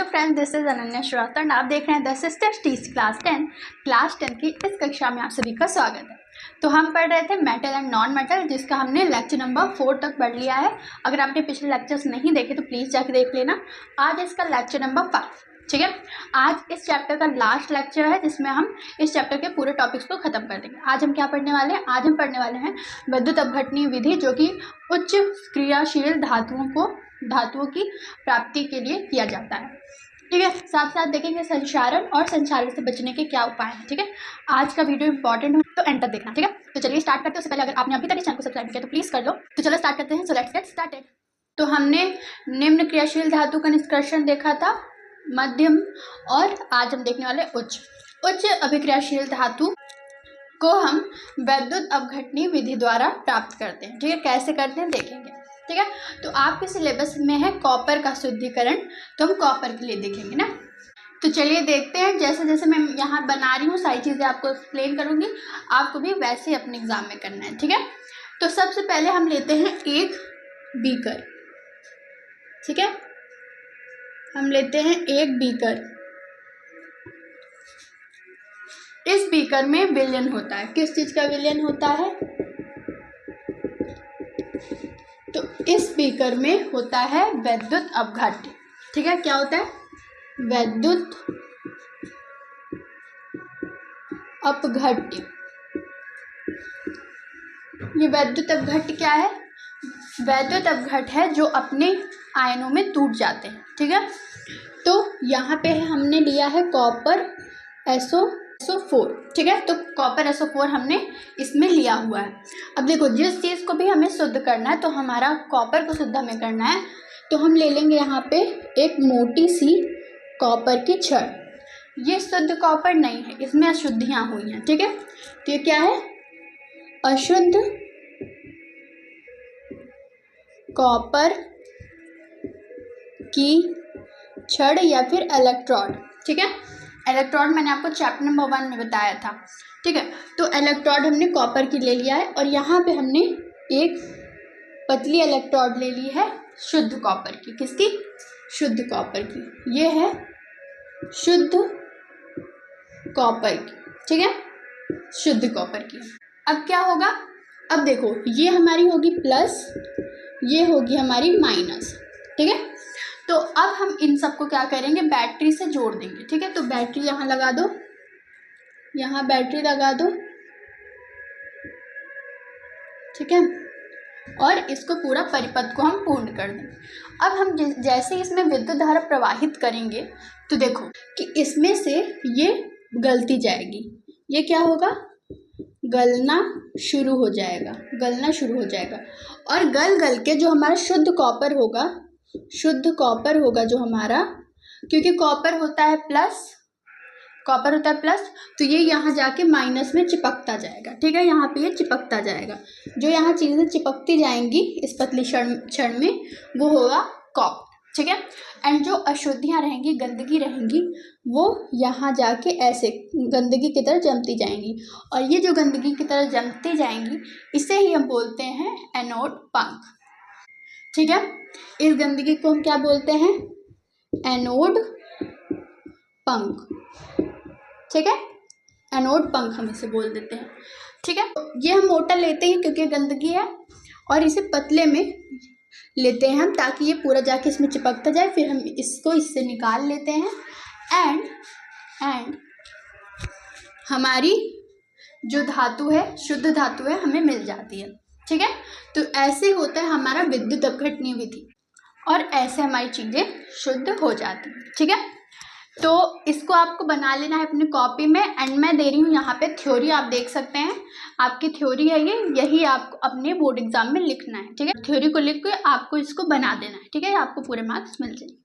Hello friends, this is Ananya Shrivastava और आप देख रहे हैं द सिस्टर्स टीच क्लास 10 की इस कक्षा में आप सभी का स्वागत है। तो हम पढ़ रहे थे मेटल एंड नॉन मेटल, जिसका हमने लेक्चर नंबर 4 तक पढ़ लिया है। अगर आपने पिछले लेक्चर्स नहीं देखे तो प्लीज़ जाकर देख लेना। आज इसका लेक्चर नंबर 5, ठीक है। आज इस चैप्टर का लास्ट लेक्चर है जिसमें हम इस चैप्टर के पूरे टॉपिक्स को खत्म कर देंगे। आज हम क्या पढ़ने वाले हैं? आज हम पढ़ने वाले हैं विद्युत अपघटनीय विधि, जो कि उच्च क्रियाशील धातुओं की प्राप्ति के लिए किया जाता है, ठीक है। साथ साथ देखेंगे संक्षारण और संक्षारण से बचने के क्या उपाय हैं, ठीक है। आज का वीडियो इंपॉर्टेंट हो तो एंड तक देखना, ठीक है। तो चलिए स्टार्ट करते हैं। उससे पहले अगर आपने अभी तक इस चैनल को सब्सक्राइब किया तो प्लीज़ कर लो। तो चलो स्टार्ट करते हैं। So let's get started. तो हमने निम्न क्रियाशील धातु का निष्कर्षण देखा था, मध्यम, और आज हम देखने वाले उच्च अभिक्रियाशील धातु को हम विद्युत अपघटनीय विधि द्वारा प्राप्त करते हैं, ठीक है। कैसे करते हैं देखेंगे, ठीक है। तो आपके सिलेबस में है कॉपर का शुद्धिकरण, तो हम कॉपर के लिए देखेंगे ना। तो चलिए देखते हैं। जैसे जैसे मैं यहाँ बना रही हूँ सारी चीज़ें आपको एक्सप्लेन करूँगी, आपको भी वैसे ही अपने एग्जाम में करना है, ठीक है। तो सबसे पहले हम लेते हैं एक बीकर, ठीक है। हम लेते हैं एक बीकर। इस बीकर में विलयन होता है। किस चीज़ का विलयन होता है? तो इस बीकर में होता है विद्युत अपघट्य, ठीक है। क्या होता है? विद्युत अपघट्य। ये विद्युत अपघट्य क्या है? विद्युत अपघट्य है जो अपने आयनों में टूट जाते हैं, ठीक है। तो यहाँ पे हमने लिया है कॉपर SO4, ठीक है। तो कॉपर SO4 हमने इसमें लिया हुआ है। अब देखो, जिस चीज़ को भी हमें शुद्ध करना है, तो हमारा कॉपर को शुद्ध हमें करना है, तो हम ले लेंगे यहाँ पे एक मोटी सी कॉपर की छड़। ये शुद्ध कॉपर नहीं है, इसमें अशुद्धियाँ हुई हैं, ठीक है। तो ये क्या है? अशुद्ध कॉपर की छड़ या फिर इलेक्ट्रोड, ठीक है। इलेक्ट्रोड मैंने आपको चैप्टर नंबर 1 में बताया था, ठीक है। तो इलेक्ट्रोड हमने कॉपर की ले लिया है, और यहाँ पे हमने एक पतली इलेक्ट्रोड ले ली है शुद्ध कॉपर की। किसकी? शुद्ध कॉपर की। ये है शुद्ध कॉपर की, ठीक है, शुद्ध कॉपर की। अब क्या होगा? अब देखो, ये हमारी होगी प्लस, ये होगी हमारी माइनस, ठीक है। तो अब हम इन सबको क्या करेंगे? बैटरी से जोड़ देंगे, ठीक है। तो बैटरी यहाँ लगा दो, यहाँ बैटरी लगा दो, ठीक है। और इसको पूरा परिपथ को हम पूर्ण कर देंगे। अब हम जैसे इसमें विद्युत धारा प्रवाहित करेंगे, तो देखो कि इसमें से ये गलती जाएगी। ये क्या होगा? गलना शुरू हो जाएगा, गलना शुरू हो जाएगा। और गल के जो हमारा शुद्ध कॉपर होगा जो हमारा, क्योंकि कॉपर होता है प्लस, तो ये यहाँ जाके माइनस में चिपकता जाएगा, ठीक है। यहाँ पे ये चिपकता जाएगा। जो यहाँ चीज़ें चिपकती जाएंगी इस पतली क्षण में, वो होगा कॉपर, ठीक है। एंड जो अशुद्धियाँ रहेंगी, गंदगी रहेंगी, वो यहाँ जाके ऐसे गंदगी की तरह जमती जाएंगी। और ये जो गंदगी की तरह जमती जाएंगी, इसे ही हम बोलते हैं एनोड पंख, ठीक है। इस गंदगी को हम क्या बोलते हैं? एनोड पंख, ठीक है। एनोड पंख हम इसे बोल देते हैं, ठीक है। ये हम मोटा लेते हैं क्योंकि गंदगी है, और इसे पतले में लेते हैं हम, ताकि ये पूरा जाके इसमें चिपकता जाए। फिर हम इसको इससे निकाल लेते हैं, एंड हमारी जो धातु है, शुद्ध धातु है, हमें मिल जाती है, ठीक है। तो ऐसे होता है हमारा विद्युत अपघटनीय विधि, और ऐसे हमारी चीज़ें शुद्ध हो जाती हैं, ठीक है। तो इसको आपको बना लेना है अपनी कॉपी में। एंड मैं दे रही हूँ यहाँ पे थ्योरी, आप देख सकते हैं, आपकी थ्योरी है ये, यही आपको अपने बोर्ड एग्जाम में लिखना है, ठीक है। थ्योरी को लिख के आपको इसको बना देना है, ठीक है। आपको पूरे मार्क्स मिल जाएंगे।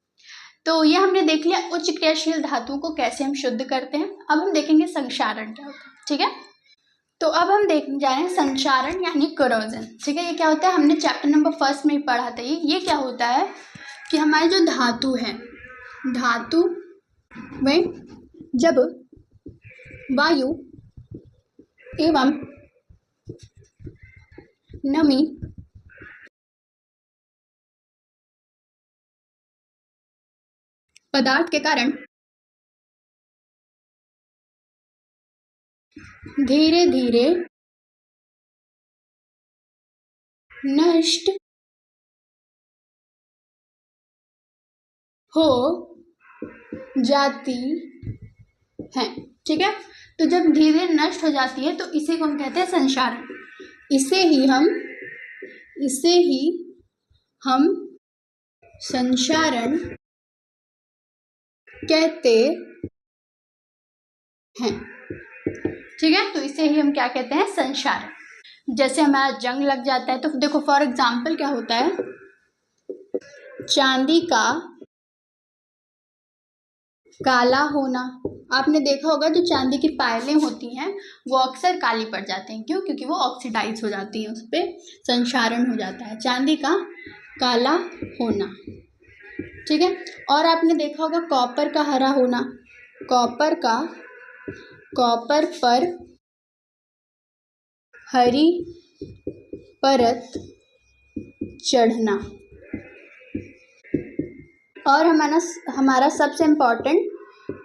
तो ये हमने देख लिया उच्च क्रियाशील धातुओं को कैसे हम शुद्ध करते हैं। अब हम देखेंगे संक्षारण क्या होता है, ठीक है। तो अब हम देखने जा रहे हैं संक्षारण यानी कोरोजन, ठीक है। ये क्या होता है? हमने चैप्टर नंबर 1 में ही पढ़ा था। ये क्या होता है कि हमारी जो धातु है, धातु में जब वायु एवं नमी पदार्थ के कारण धीरे धीरे नष्ट हो जाती है। ठीक है, तो जब धीरे नष्ट हो जाती है तो इसे को हम कहते हैं संक्षारण। इसे ही हम संक्षारण कहते हैं। ठीक है, तो इसे ही हम क्या कहते हैं, संक्षारण। जैसे हमारा जंग लग जाता है तो देखो फॉर एग्जाम्पल क्या होता है, चांदी का काला होना। आपने देखा होगा जो चांदी की पायलें होती हैं वो अक्सर काली पड़ जाती हैं, क्यों? क्योंकि वो ऑक्सीडाइज हो जाती है, उस पर संक्षारण हो जाता है। चांदी का काला होना। ठीक है, और आपने देखा होगा कॉपर का हरा होना। कॉपर पर हरी परत चढ़ना। और हमारा सबसे इम्पोर्टेंट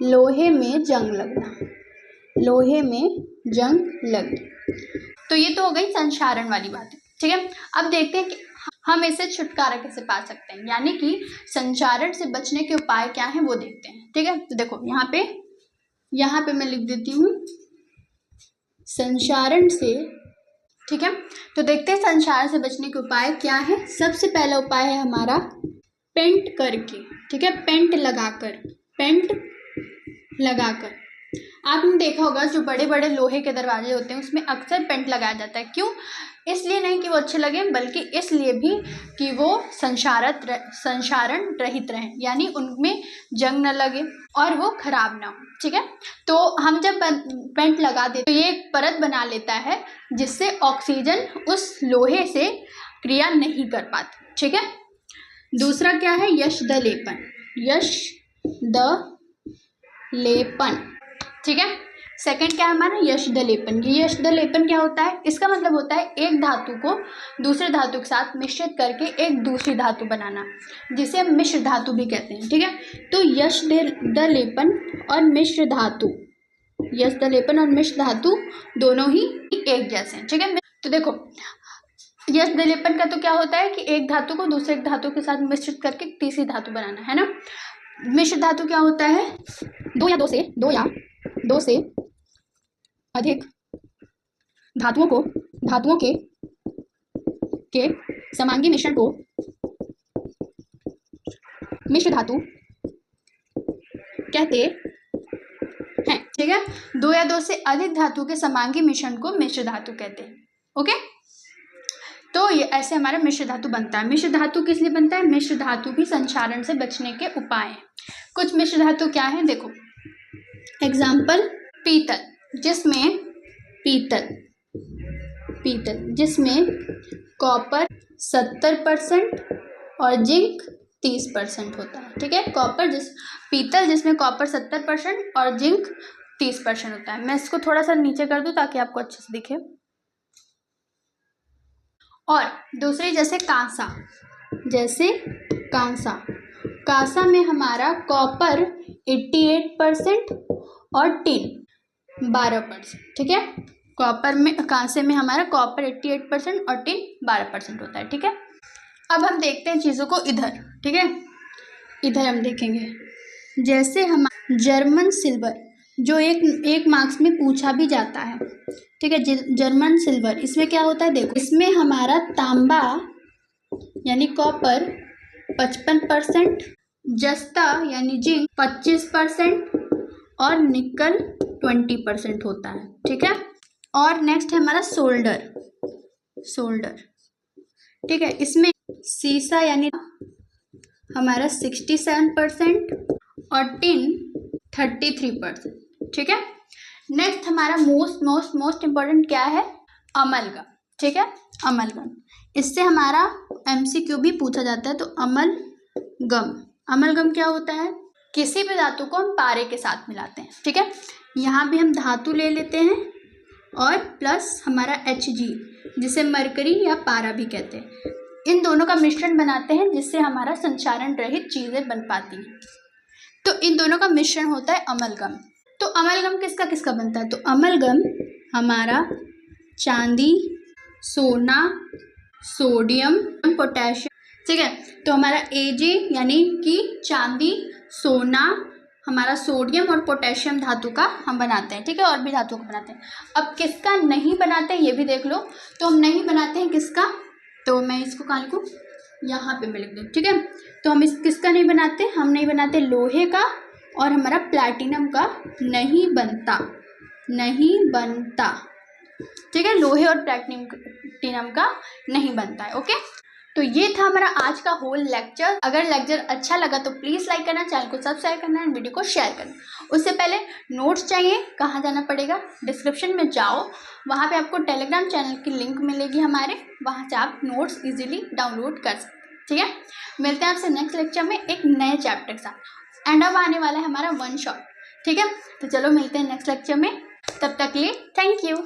लोहे में जंग लगना। लोहे में जंग लगना। तो ये तो हो गई संक्षारण वाली बात। ठीक है, अब देखते हैं कि हम इसे छुटकारा कैसे पा सकते हैं, यानी कि संक्षारण से बचने के उपाय क्या हैं वो देखते हैं। ठीक है, तो देखो यहाँ पे मैं लिख देती हूँ संक्षारण से। ठीक है, तो देखते हैं संक्षारण से बचने के उपाय क्या है। सबसे पहला उपाय है हमारा पेंट करके। ठीक है, पेंट लगाकर। आपने देखा होगा जो बड़े बड़े लोहे के दरवाजे होते हैं उसमें अक्सर पेंट लगाया जाता है। क्यों? इसलिए नहीं कि वो अच्छे लगे, बल्कि इसलिए भी कि वो संक्षारण रहित रहें, यानी उनमें जंग न लगे और वो खराब ना हो। ठीक है, तो हम जब पेंट लगा देते तो ये एक परत बना लेता है जिससे ऑक्सीजन उस लोहे से क्रिया नहीं कर पाती। ठीक है, दूसरा क्या है, यशद लेपन। ठीक है, सेकंड क्या है हमारा, यशद लेपन। ये यशद लेपन क्या होता है, इसका मतलब होता है एक धातु को दूसरे धातु के साथ मिश्रित करके एक दूसरी धातु बनाना, जिसे हम मिश्र धातु भी कहते हैं। ठीक है, तो यशद लेपन और मिश्र धातु दोनों ही एक जैसे हैं। ठीक है, तो देखो यशद लेपन का तो क्या होता है कि एक धातु को दूसरे धातु के साथ मिश्रित करके तीसरी धातु बनाना है ना। मिश्र धातु क्या होता है, दो या दो से अधिक धातुओं के समांगी मिश्रण को मिश्र धातु कहते हैं। ठीक है, दो या दो से अधिक धातु के समांगी मिश्रण को मिश्र धातु कहते हैं। ओके, तो ये ऐसे हमारा मिश्र धातु बनता है। मिश्र धातु किस लिए बनता है, मिश्र धातु भी संक्षारण से बचने के उपाय हैं। कुछ मिश्र धातु क्या है, देखो एग्जाम्पल, पीतल जिसमें कॉपर 70% और जिंक 30% होता है। ठीक है, पीतल जिसमें कॉपर 70% और जिंक 30% होता है। मैं इसको थोड़ा सा नीचे कर दूं ताकि आपको अच्छे से दिखे। और दूसरी जैसे कांसा में हमारा कॉपर 88% और टिन 12%। ठीक है, कांसे में हमारा कॉपर 88% और टिन 12% होता है। ठीक है, अब हम देखते हैं चीज़ों को इधर। ठीक है, इधर हम देखेंगे जैसे हम जर्मन सिल्वर, जो एक मार्क्स में पूछा भी जाता है। ठीक है, जर्मन सिल्वर, इसमें क्या होता है, देखो इसमें हमारा तांबा यानी कॉपर 55%, जस्ता यानी जिंक 25% और निकल 20% होता है। ठीक है, और नेक्स्ट है हमारा सोल्डर। ठीक है, इसमें सीसा यानी हमारा 67% और टिन 33%। ठीक है, नेक्स्ट हमारा मोस्ट इम्पोर्टेंट क्या है, अमलगम। ठीक है, अमलगम, इससे हमारा MCQ भी पूछा जाता है। तो अमलगम क्या होता है, किसी भी धातु को हम पारे के साथ मिलाते हैं। ठीक है, यहाँ भी हम धातु ले लेते हैं और प्लस हमारा Hg, जिसे मरकरी या पारा भी कहते हैं। इन दोनों का मिश्रण बनाते हैं जिससे हमारा संक्षारण रहित चीज़ें बन पाती हैं। तो इन दोनों का मिश्रण होता है अमलगम। तो अमलगम किसका किसका बनता है? तो अमलगम हमारा चांदी, सोना, सोडियम, पोटेशियम, ठीक है। तो हमारा Ag यानी कि चांदी, सोना, हमारा सोडियम और पोटेशियम धातु का हम बनाते हैं, ठीक है, और भी धातु का बनाते हैं। अब किसका नहीं बनाते हैं ये भी देख लो। तो हम नहीं बनाते हैं किसका, तो मैं इसको कहाँ लिखूँ, यहाँ पे मैं लिख दूँ, ठीक है। तो हम इस किसका नहीं बनाते, हम नहीं बनाते लोहे का और हमारा प्लैटिनम का नहीं बनता, नहीं बनता, ठीक है, लोहे और प्लैटिनम का नहीं बनता है। ओके, तो ये था हमारा आज का होल लेक्चर। अगर लेक्चर अच्छा लगा तो प्लीज़ लाइक करना, चैनल को सब्सक्राइब करना एंड वीडियो को शेयर करना। उससे पहले नोट्स चाहिए, कहाँ जाना पड़ेगा, डिस्क्रिप्शन में जाओ, वहाँ पे आपको टेलीग्राम चैनल की लिंक मिलेगी हमारे, वहाँ से आप नोट्स इजीली डाउनलोड कर सकते हैं, ठीक है। मिलते हैं आपसे नेक्स्ट लेक्चर में एक नए चैप्टर के साथ। एंड अब आने वाला है हमारा वन शॉट, ठीक है। तो चलो मिलते हैं नेक्स्ट लेक्चर में, तब तक के लिए थैंक यू।